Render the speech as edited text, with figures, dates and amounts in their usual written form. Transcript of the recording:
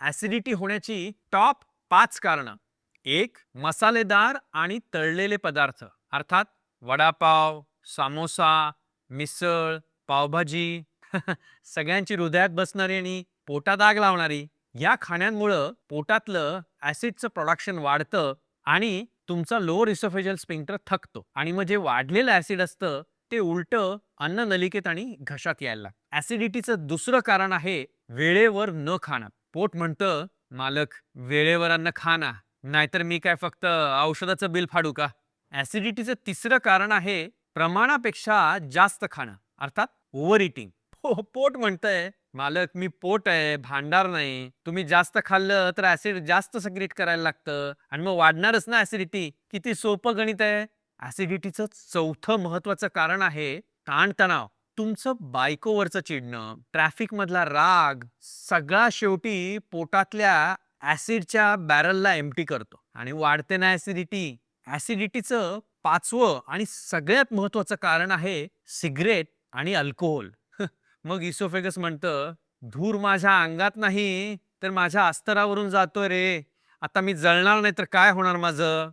Acidity होण्याची top 5 कारणं. 1. मसालेदार आणि तळलेले पदार्थ अर्थात वडापाव, समोसा, मिसळ, पावभाजी सगळ्यांची हृदयात बसणारी आणि पोटात आग लावणारी या खाण्यांमुळं पोटातलं ऍसिडचं प्रोडक्शन वाढतं आणि तुमचा लोअर इसोफेजल स्फिंक्टर थकतो आणि मग जे वाढलेलं ऍसिड असतं ते उलटं अन्न नलिकेत आणि घशात यायला लागतं. ऍसिडिटीचं दुसरं कारण आहे वेळेवर न खाणं. पोट म्हणतं, मालक वेळेवर अन्न खा ना, नाहीतर मी काय फक्त औषधाचं बिल फाडू का? ऍसिडिटीचं तिसरं कारण आहे प्रमाणापेक्षा जास्त खाणं अर्थात ओव्हर इटिंग. पोट म्हणतंय, मालक मी पोट आहे, भांडार नाही. तुम्ही जास्त खाल्लं तर ऍसिड जास्त सिक्रेट करायला लागतं आणि मग वाढणारच ना ऍसिडिटी. किती सोपं गणित आहे. ऍसिडिटीचं चौथं महत्वाचं कारण आहे ताणतणाव. तुमचं बायकोवरचं चिडणं, ट्रॅफिक मधला राग सगळा शेवटी पोटातल्या ऍसिडच्या बॅरलला एम्प्टी करतो आणि वाढते ना ऍसिडिटी. ऍसिडिटीचं पाचवं आणि सगळ्यात महत्वाचं कारण आहे सिगरेट आणि अल्कोहोल. मग इसोफेगस म्हणतं, धूर माझ्या अंगात नाही तर माझ्या अस्तरावरून जातोय रे. आता मी जळणार नाही तर काय होणार माझं?